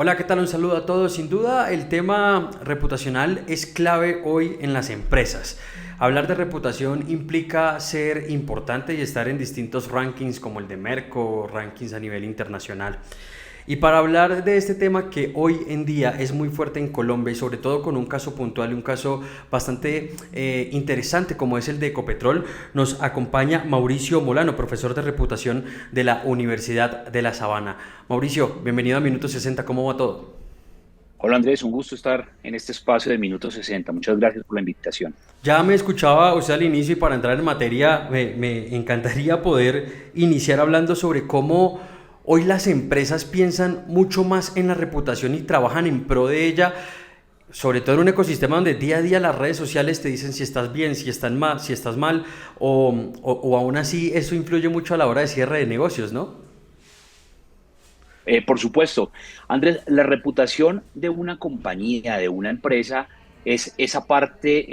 Hola, ¿qué tal? Un saludo a todos. Sin duda, el tema reputacional es clave hoy en las empresas. Hablar de reputación implica ser importante y estar en distintos rankings como el de Merco, rankings a nivel internacional. Y para hablar de este tema que hoy en día es muy fuerte en Colombia y sobre todo con un caso puntual y un caso bastante interesante como es el de Ecopetrol, nos acompaña Mauricio Molano, profesor de reputación de la Universidad de La Sabana. Mauricio, bienvenido a Minuto 60, ¿cómo va todo? Hola Andrés, un gusto estar en este espacio de Minuto 60. Muchas gracias por la invitación. Ya me escuchaba usted al inicio y para entrar en materia me encantaría poder iniciar hablando sobre cómo hoy las empresas piensan mucho más en la reputación y trabajan en pro de ella, sobre todo en un ecosistema donde día a día las redes sociales te dicen si estás bien, si estás mal, o aún así eso influye mucho a la hora de cierre de negocios, ¿no? Por supuesto, Andrés, la reputación de una compañía, de una empresa, es esa parte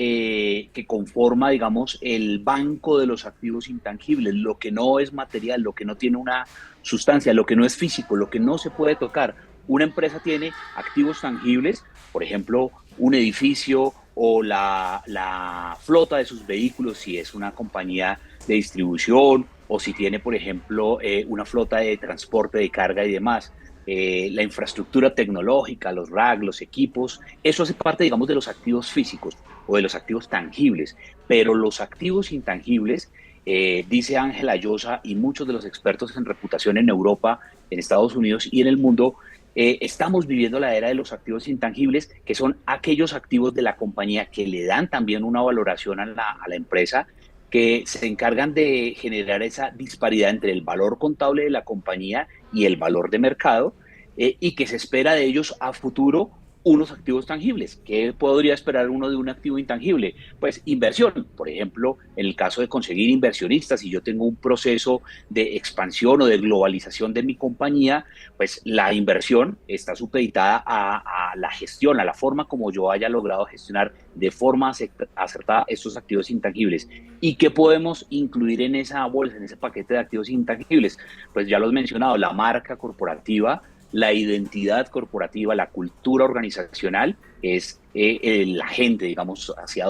que conforma, digamos, el banco de los activos intangibles, lo que no es material, lo que no tiene una sustancia, lo que no es físico, lo que no se puede tocar. Una empresa tiene activos tangibles, por ejemplo, un edificio o la flota de sus vehículos, si es una compañía de distribución o si tiene, por ejemplo, una flota de transporte de carga y demás. La infraestructura tecnológica, los RAG, los equipos, eso hace parte, digamos, de los activos físicos o de los activos tangibles, pero los activos intangibles, dice Ángela Llosa y muchos de los expertos en reputación en Europa, en Estados Unidos y en el mundo, estamos viviendo la era de los activos intangibles, que son aquellos activos de la compañía que le dan también una valoración a la empresa, que se encargan de generar esa disparidad entre el valor contable de la compañía y el valor de mercado, y que se espera de ellos a futuro unos activos tangibles. ¿Qué podría esperar uno de un activo intangible? Pues inversión. Por ejemplo, en el caso de conseguir inversionistas, si yo tengo un proceso de expansión o de globalización de mi compañía, pues la inversión está supeditada a la gestión, a la forma como yo haya logrado gestionar de forma acertada estos activos intangibles. ¿Y qué podemos incluir en esa bolsa, en ese paquete de activos intangibles? Pues ya lo he mencionado, la marca corporativa, la identidad corporativa, la cultura organizacional, es la gente, digamos, hacia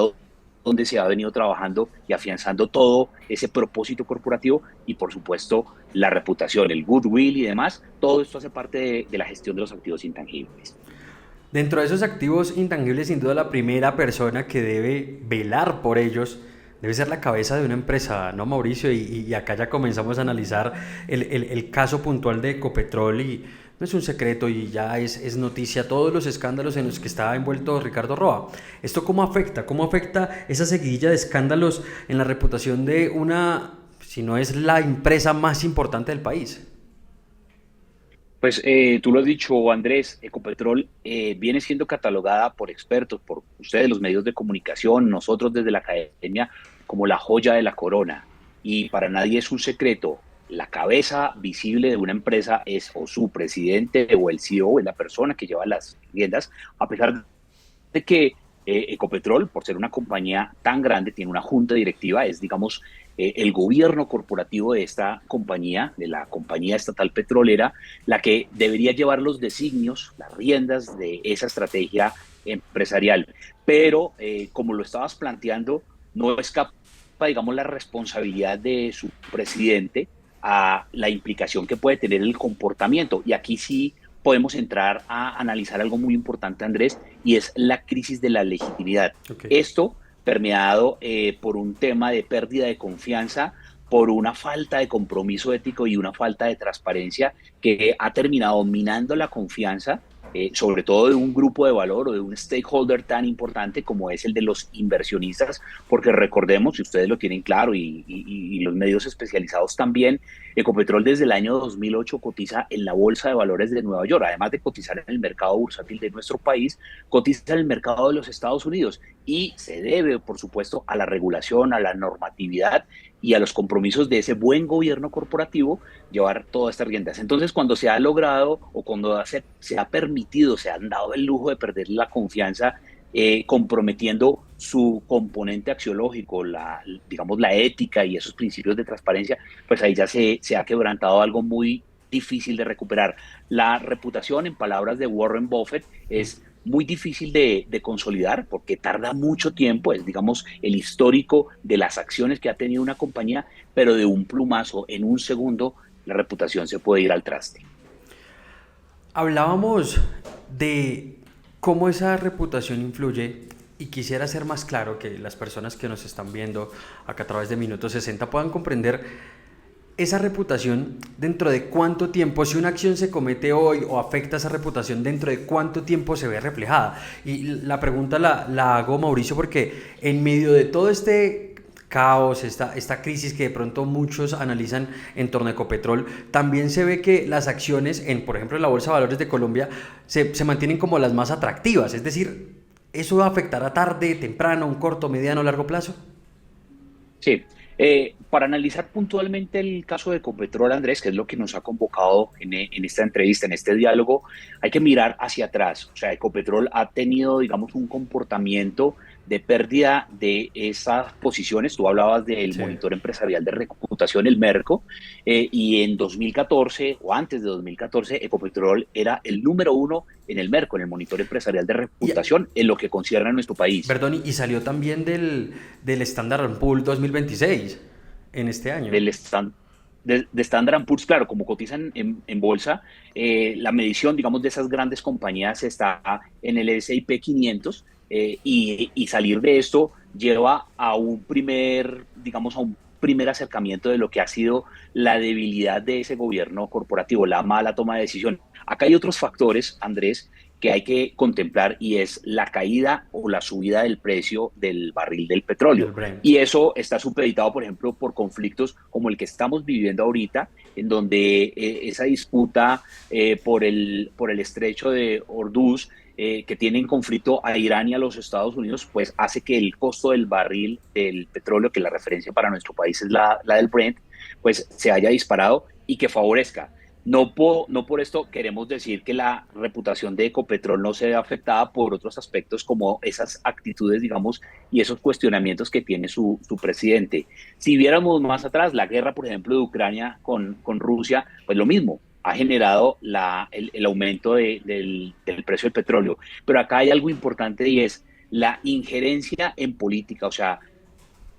dónde se ha venido trabajando y afianzando todo ese propósito corporativo y, por supuesto, la reputación, el goodwill y demás. Todo esto hace parte de la gestión de los activos intangibles. Dentro de esos activos intangibles, sin duda la primera persona que debe velar por ellos debe ser la cabeza de una empresa, ¿no, Mauricio? Y acá ya comenzamos a analizar el caso puntual de Ecopetrol y no es un secreto y ya es noticia todos los escándalos en los que estaba envuelto Ricardo Roa. ¿Esto cómo afecta? ¿Cómo afecta esa seguidilla de escándalos en la reputación de una, si no es la empresa más importante del país? Pues tú lo has dicho, Andrés, Ecopetrol viene siendo catalogada por expertos, por ustedes, los medios de comunicación, nosotros desde la academia, como la joya de la corona. Y para nadie es un secreto, la cabeza visible de una empresa es o su presidente o el CEO, es la persona que lleva las riendas, a pesar de que Ecopetrol, por ser una compañía tan grande, tiene una junta directiva, es, digamos, el gobierno corporativo de esta compañía, de la compañía estatal petrolera, la que debería llevar los designios, las riendas de esa estrategia empresarial. Pero, como lo estabas planteando, no escapa, digamos, la responsabilidad de su presidente a la implicación que puede tener el comportamiento. Y aquí sí podemos entrar a analizar algo muy importante, Andrés, y es la crisis de la legitimidad. Ok. Esto permeado por un tema de pérdida de confianza, por una falta de compromiso ético y una falta de transparencia que ha terminado minando la confianza, sobre todo de un grupo de valor o de un stakeholder tan importante como es el de los inversionistas, porque recordemos, si ustedes lo tienen claro y los medios especializados también, Ecopetrol desde el año 2008 cotiza en la Bolsa de Valores de Nueva York, además de cotizar en el mercado bursátil de nuestro país, cotiza en el mercado de los Estados Unidos y se debe, por supuesto, a la regulación, a la normatividad y a los compromisos de ese buen gobierno corporativo llevar todas estas riendas. Entonces, cuando se ha logrado o cuando se ha permitido, se han dado el lujo de perder la confianza, comprometiendo su componente axiológico, digamos la ética y esos principios de transparencia, pues ahí ya se ha quebrantado algo muy difícil de recuperar. La reputación, en palabras de Warren Buffett, es muy difícil de consolidar porque tarda mucho tiempo, es digamos el histórico de las acciones que ha tenido una compañía, pero de un plumazo, en un segundo, la reputación se puede ir al traste. Hablábamos de cómo esa reputación influye y quisiera ser más claro que las personas que nos están viendo acá a través de Minuto 60 puedan comprender esa reputación dentro de cuánto tiempo, si una acción se comete hoy o afecta esa reputación, dentro de cuánto tiempo se ve reflejada. Y la pregunta la hago, Mauricio, porque en medio de todo este caos, esta crisis que de pronto muchos analizan en torno a Ecopetrol, también se ve que las acciones, por ejemplo, en la Bolsa de Valores de Colombia, se mantienen como las más atractivas. Es decir, ¿eso va a afectar a tarde, temprano, un corto, mediano, largo plazo? Sí, para analizar puntualmente el caso de Ecopetrol, Andrés, que es lo que nos ha convocado en esta entrevista, en este diálogo, hay que mirar hacia atrás. O sea, Ecopetrol ha tenido, digamos, un comportamiento de pérdida de esas posiciones. Tú hablabas del Sí. monitor empresarial de reputación, el Merco, y en 2014 o antes de 2014, Ecopetrol era el número uno en el Merco, en el monitor empresarial de Y, reputación, en lo que concierne a nuestro país. perdón, y salió también del Standard Poor's 2026 en este año. del stand, de Standard Poor's, claro, como cotizan en bolsa, la medición, digamos, de esas grandes compañías está en el S&P 500 y salir de esto lleva a un primer, digamos, a un primer acercamiento de lo que ha sido la debilidad de ese gobierno corporativo, la mala toma de decisión. Acá hay otros factores, Andrés, que hay que contemplar y es la caída o la subida del precio del barril del petróleo. Del Brent. Y eso está supeditado, por ejemplo, por conflictos como el que estamos viviendo ahorita, en donde esa disputa por el estrecho de Hormuz, que tiene en conflicto a Irán y a los Estados Unidos, pues hace que el costo del barril del petróleo, que la referencia para nuestro país es la del Brent, pues se haya disparado y que favorezca. No por esto queremos decir que la reputación de Ecopetrol no se ve afectada por otros aspectos como esas actitudes, digamos, y esos cuestionamientos que tiene su presidente. Si viéramos más atrás, la guerra, por ejemplo, de Ucrania con Rusia, pues lo mismo, ha generado el aumento del precio del petróleo. Pero acá hay algo importante y es la injerencia en política. O sea,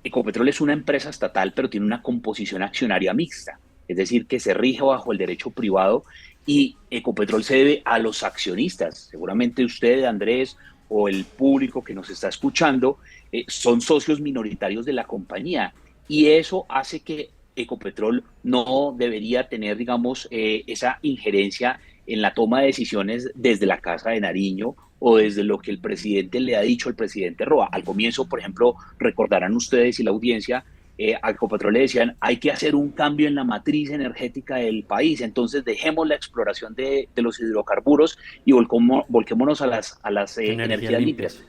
Ecopetrol es una empresa estatal, pero tiene una composición accionaria mixta, es decir, que se rige bajo el derecho privado y Ecopetrol se debe a los accionistas. Seguramente usted, Andrés, o el público que nos está escuchando, son socios minoritarios de la compañía y eso hace que Ecopetrol no debería tener, digamos, esa injerencia en la toma de decisiones desde la Casa de Nariño o desde lo que el presidente le ha dicho al presidente Roa. Al comienzo, por ejemplo, recordarán ustedes y la audiencia, a Ecopetrol le decían, hay que hacer un cambio en la matriz energética del país, entonces dejemos la exploración de los hidrocarburos y volquémonos a las Energías energías limpias. limpias.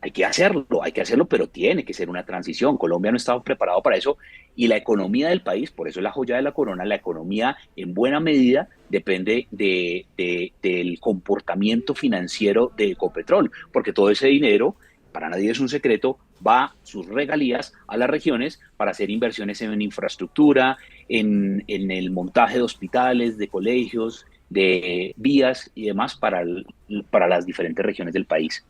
Hay que hacerlo, pero tiene que ser una transición. Colombia no estaba preparado para eso y la economía del país, por eso es la joya de la corona, la economía en buena medida depende del comportamiento financiero de Ecopetrol, porque todo ese dinero, para nadie es un secreto, va sus regalías a las regiones para hacer inversiones en infraestructura, en el montaje de hospitales, de colegios, de vías y demás para las diferentes regiones del país.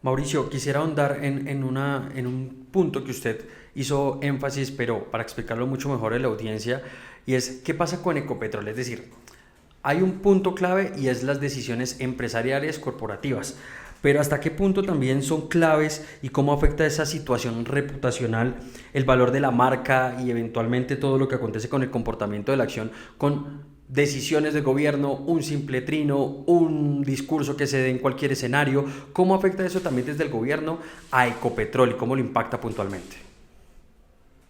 Mauricio, quisiera ahondar en un punto que usted hizo énfasis, pero para explicarlo mucho mejor a la audiencia, y es qué pasa con Ecopetrol. Es decir, hay un punto clave y es las decisiones empresariales corporativas, pero hasta qué punto también son claves y cómo afecta esa situación reputacional, el valor de la marca y eventualmente todo lo que acontece con el comportamiento de la acción, con decisiones de gobierno, un simple trino, un discurso que se dé en cualquier escenario. ¿Cómo afecta eso también desde el gobierno a Ecopetrol y cómo lo impacta puntualmente?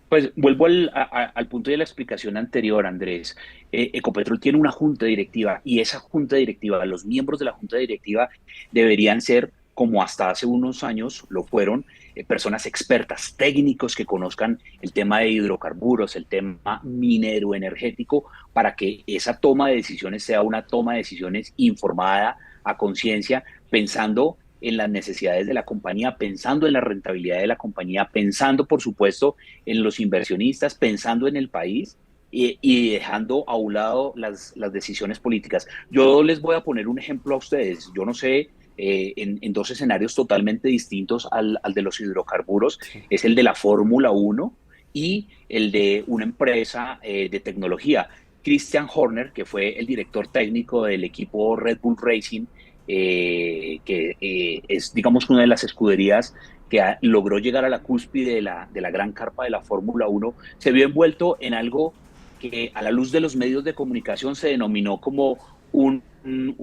Pues vuelvo al punto de la explicación anterior, Andrés. Ecopetrol tiene una junta directiva y esa junta directiva, los miembros de la junta directiva deberían ser, como hasta hace unos años lo fueron, personas expertas, técnicos que conozcan el tema de hidrocarburos, el tema minero energético, para que esa toma de decisiones sea una toma de decisiones informada, a conciencia, pensando en las necesidades de la compañía, pensando en la rentabilidad de la compañía, pensando, por supuesto, en los inversionistas, pensando en el país y dejando a un lado las decisiones políticas. Yo les voy a poner un ejemplo a ustedes. Yo no sé, en dos escenarios totalmente distintos al de los hidrocarburos, Sí. es el de la Fórmula 1 y el de una empresa de tecnología. Christian Horner, que fue el director técnico del equipo Red Bull Racing, que es, digamos, una de las escuderías que logró llegar a la cúspide de la gran carpa de la Fórmula 1, se vio envuelto en algo que a la luz de los medios de comunicación se denominó como un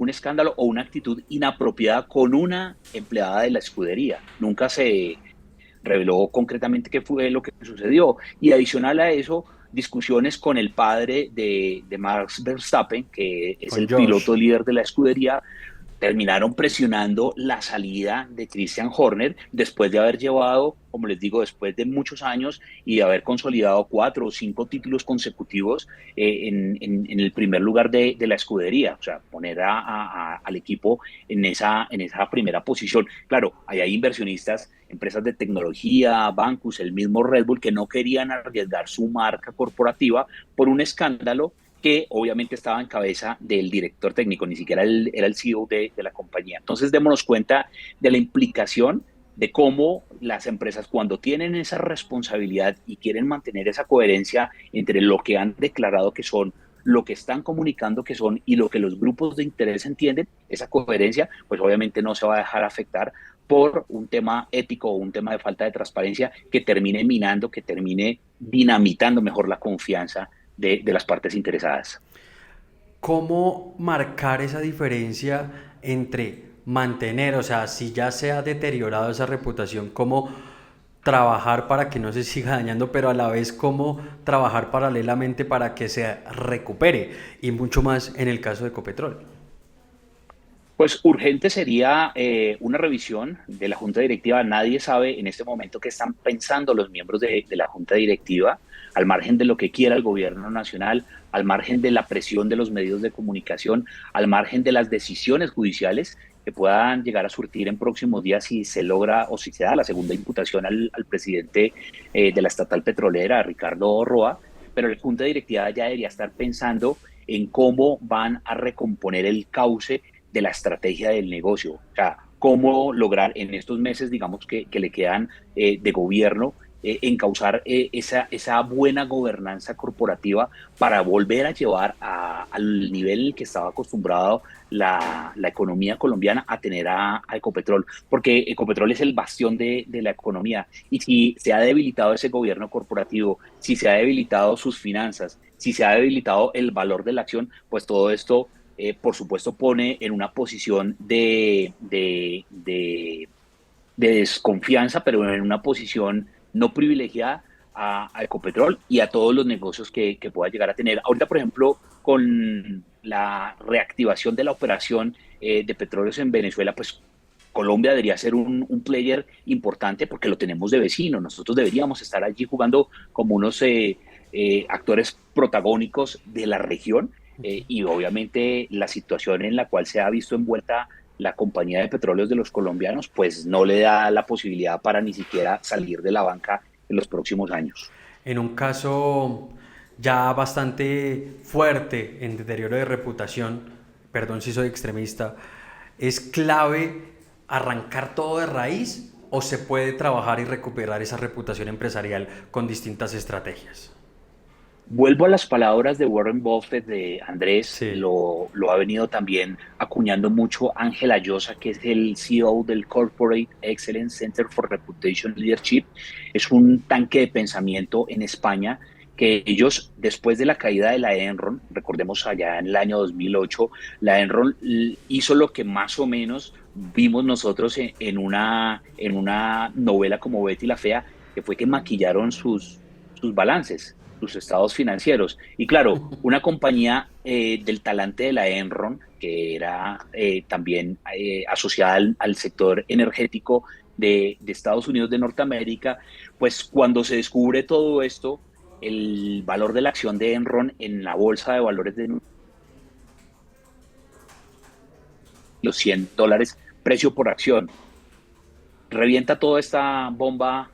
escándalo o una actitud inapropiada con una empleada de la escudería. Nunca se reveló concretamente qué fue lo que sucedió. Y adicional a eso, discusiones con el padre de Max Verstappen, que es Con el Josh. piloto líder de la escudería, terminaron presionando la salida de Christian Horner después de haber llevado, como les digo, después de muchos años y de haber consolidado 4 o 5 títulos consecutivos en el primer lugar de la escudería, o sea, poner al equipo en esa primera posición. Claro, ahí hay inversionistas, empresas de tecnología, bancos, el mismo Red Bull, que no querían arriesgar su marca corporativa por un escándalo que obviamente estaba en cabeza del director técnico, ni siquiera era el CEO de la compañía. Entonces, démonos cuenta de la implicación de cómo las empresas, cuando tienen esa responsabilidad y quieren mantener esa coherencia entre lo que han declarado que son, lo que están comunicando que son y lo que los grupos de interés entienden, esa coherencia, pues obviamente no se va a dejar afectar por un tema ético o un tema de falta de transparencia que termine minando, que termine dinamitando mejor la confianza de las partes interesadas. ¿Cómo marcar esa diferencia entre mantener, o sea, si ya se ha deteriorado esa reputación, cómo trabajar para que no se siga dañando, pero a la vez cómo trabajar paralelamente para que se recupere? Y mucho más en el caso de Ecopetrol. Pues urgente sería una revisión de la Junta Directiva. Nadie sabe en este momento qué están pensando los miembros de la Junta Directiva, al margen de lo que quiera el gobierno nacional, al margen de la presión de los medios de comunicación, al margen de las decisiones judiciales que puedan llegar a surtir en próximos días si se logra o si se da la segunda imputación al presidente de la estatal petrolera, Ricardo Roa. Pero la Junta Directiva ya debería estar pensando en cómo van a recomponer el cauce de la estrategia del negocio. O sea, cómo lograr en estos meses, digamos, que le quedan de gobierno, encauzar esa buena gobernanza corporativa para volver a llevar al nivel que estaba acostumbrado la economía colombiana a tener a Ecopetrol, porque Ecopetrol es el bastión de la economía. Y si se ha debilitado ese gobierno corporativo, si se ha debilitado sus finanzas, si se ha debilitado el valor de la acción, pues todo esto por supuesto, pone en una posición de desconfianza, pero en una posición no privilegiada a Ecopetrol y a todos los negocios que pueda llegar a tener. Ahorita, por ejemplo, con la reactivación de la operación de petróleos en Venezuela, pues Colombia debería ser un player importante porque lo tenemos de vecino. Nosotros deberíamos estar allí jugando como unos actores protagónicos de la región y obviamente la situación en la cual se ha visto envuelta la compañía de petróleos de los colombianos, pues no le da la posibilidad para ni siquiera salir de la banca en los próximos años. En un caso ya bastante fuerte en deterioro de reputación, perdón si soy extremista, ¿es clave arrancar todo de raíz o se puede trabajar y recuperar esa reputación empresarial con distintas estrategias? Vuelvo a las palabras de Warren Buffett, de Andrés, Sí. lo ha venido también acuñando mucho Ángela Llosa, que es el CEO del Corporate Excellence Center for Reputation Leadership. Es un tanque de pensamiento en España que ellos, después de la caída de la Enron, recordemos allá en el año 2008, la Enron hizo lo que más o menos vimos nosotros en una novela como Betty la Fea, que fue que maquillaron sus balances, sus estados financieros. Y claro, una compañía del talante de la Enron, que era también asociada al sector energético de Estados Unidos de Norteamérica, pues cuando se descubre todo esto, el valor de la acción de Enron en la bolsa de valores de los $100, precio por acción, revienta toda esta bomba,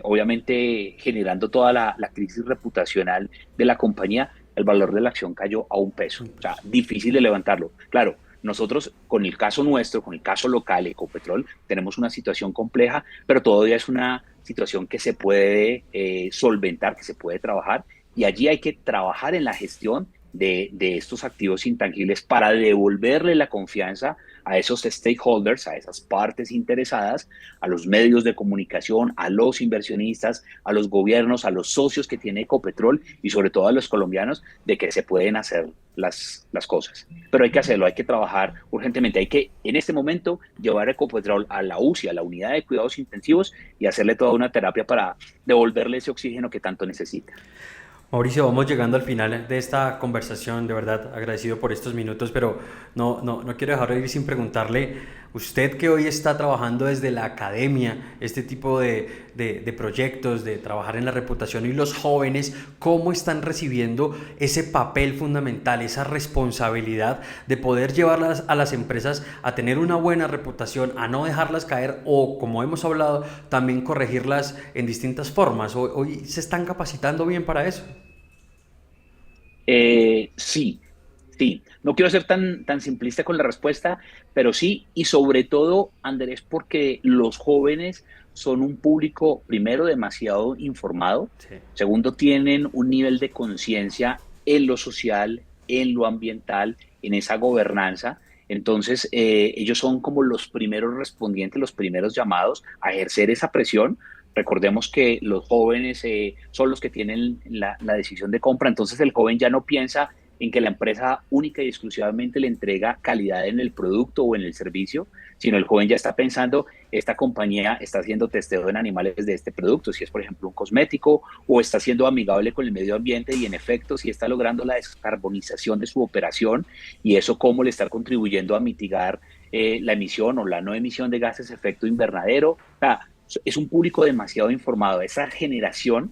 obviamente generando toda la crisis reputacional de la compañía el valor de la acción cayó a 1 peso. O sea, difícil de levantarlo. Claro, nosotros con el caso nuestro, con el caso local, Ecopetrol, tenemos una situación compleja, pero todavía es una situación que se puede solventar, que se puede trabajar, y allí hay que trabajar en la gestión de estos activos intangibles para devolverle la confianza a esos stakeholders, a esas partes interesadas, a los medios de comunicación, a los inversionistas, a los gobiernos, a los socios que tiene Ecopetrol y sobre todo a los colombianos, de que se pueden hacer las cosas. Pero hay que hacerlo, hay que trabajar urgentemente, hay que en este momento llevar Ecopetrol a la UCI, a la unidad de cuidados intensivos, y hacerle toda una terapia para devolverle ese oxígeno que tanto necesita. Mauricio, vamos llegando al final de esta conversación, de verdad agradecido por estos minutos, pero no quiero dejar de ir sin preguntarle, usted que hoy está trabajando desde la academia, este tipo de proyectos, de trabajar en la reputación, y los jóvenes, ¿cómo están recibiendo ese papel fundamental, esa responsabilidad de poder llevarlas a las empresas a tener una buena reputación, a no dejarlas caer o, como hemos hablado, también corregirlas en distintas formas? Hoy se están capacitando bien para eso. Sí, sí. No quiero ser tan simplista con la respuesta, pero sí, y sobre todo, Andrés, porque los jóvenes son un público, primero, demasiado informado, Sí. segundo, tienen un nivel de conciencia en lo social, en lo ambiental, en esa gobernanza. Entonces, ellos son como los primeros respondientes, los primeros llamados a ejercer esa presión. Recordemos que los jóvenes son los que tienen la decisión de compra, entonces el joven ya no piensa en que la empresa única y exclusivamente le entrega calidad en el producto o en el servicio, sino el joven ya está pensando, esta compañía está haciendo testeo en animales de este producto, si es por ejemplo un cosmético, o está siendo amigable con el medio ambiente, y en efecto si está logrando la descarbonización de su operación, y eso cómo le está contribuyendo a mitigar la emisión o la no emisión de gases de efecto invernadero. O sea, es un público demasiado informado. Esa generación,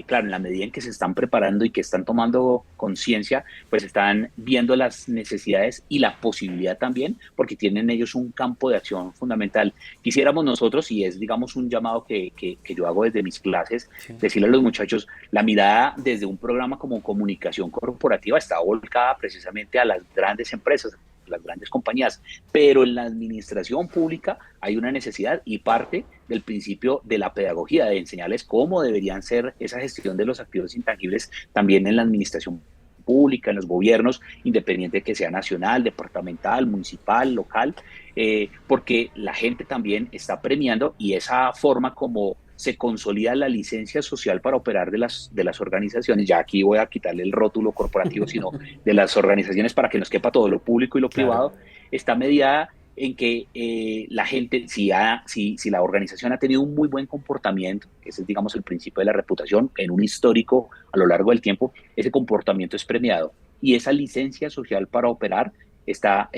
claro, en la medida en que se están preparando y que están tomando conciencia, pues están viendo las necesidades y la posibilidad también, porque tienen ellos un campo de acción fundamental. Quisiéramos nosotros, y es, digamos, un llamado que yo hago desde mis clases, Sí. decirle a los muchachos, la mirada desde un programa como comunicación corporativa está volcada precisamente a las grandes empresas, las grandes compañías, pero en la administración pública hay una necesidad, y parte del principio de la pedagogía, de enseñarles cómo deberían ser esa gestión de los activos intangibles también en la administración pública, en los gobiernos, independiente que sea nacional, departamental, municipal, local, porque la gente también está premiando, y esa forma como se consolida la licencia social para operar de las organizaciones, ya aquí voy a quitarle el rótulo corporativo, sino de las organizaciones, para que nos quepa todo lo público y lo Claro. privado, está mediada en que la gente, si la organización ha tenido un muy buen comportamiento, que ese es, digamos, el principio de la reputación, en un histórico a lo largo del tiempo, ese comportamiento es premiado. Y esa licencia social para operar está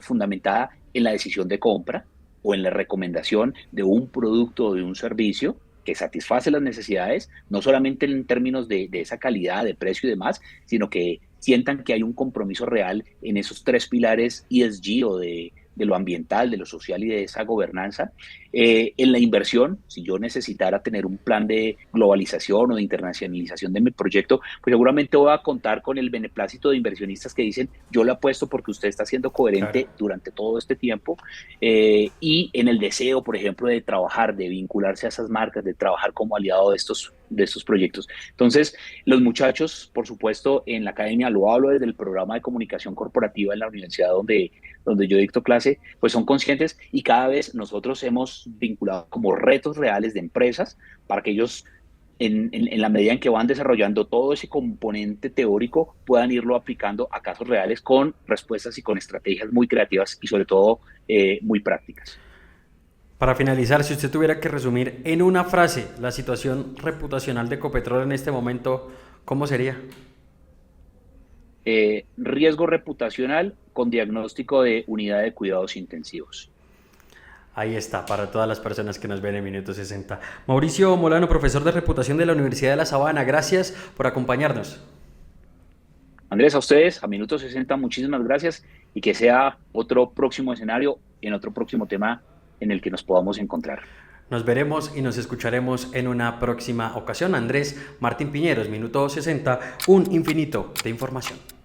fundamentada en la decisión de compra o en la recomendación de un producto o de un servicio que satisface las necesidades, no solamente en términos de esa calidad, de precio y demás, sino que sientan que hay un compromiso real en esos 3 pilares ESG, o de lo ambiental, de lo social y de esa gobernanza. En la inversión, si yo necesitara tener un plan de globalización o de internacionalización de mi proyecto, pues seguramente voy a contar con el beneplácito de inversionistas que dicen, yo le apuesto porque usted está siendo Claro. coherente durante todo este tiempo, y en el deseo, por ejemplo, de trabajar, de vincularse a esas marcas, de trabajar como aliado de estos proyectos. Entonces, los muchachos, por supuesto, en la academia, lo hablo desde el programa de comunicación corporativa en la universidad donde yo dicto clase, pues son conscientes, y cada vez nosotros hemos vinculado como retos reales de empresas para que ellos en la medida en que van desarrollando todo ese componente teórico, puedan irlo aplicando a casos reales con respuestas y con estrategias muy creativas y sobre todo muy prácticas. Para finalizar, si usted tuviera que resumir en una frase la situación reputacional de Ecopetrol en este momento, ¿cómo sería? Riesgo reputacional con diagnóstico de unidad de cuidados intensivos. Ahí está, para todas las personas que nos ven en Minuto 60. Mauricio Molano, profesor de reputación de la Universidad de La Sabana, gracias por acompañarnos. Andrés, a ustedes, a Minuto 60, muchísimas gracias, y que sea otro próximo escenario en otro próximo tema en el que nos podamos encontrar. Nos veremos y nos escucharemos en una próxima ocasión. Andrés Martín Piñeros, Minuto 60, un infinito de información.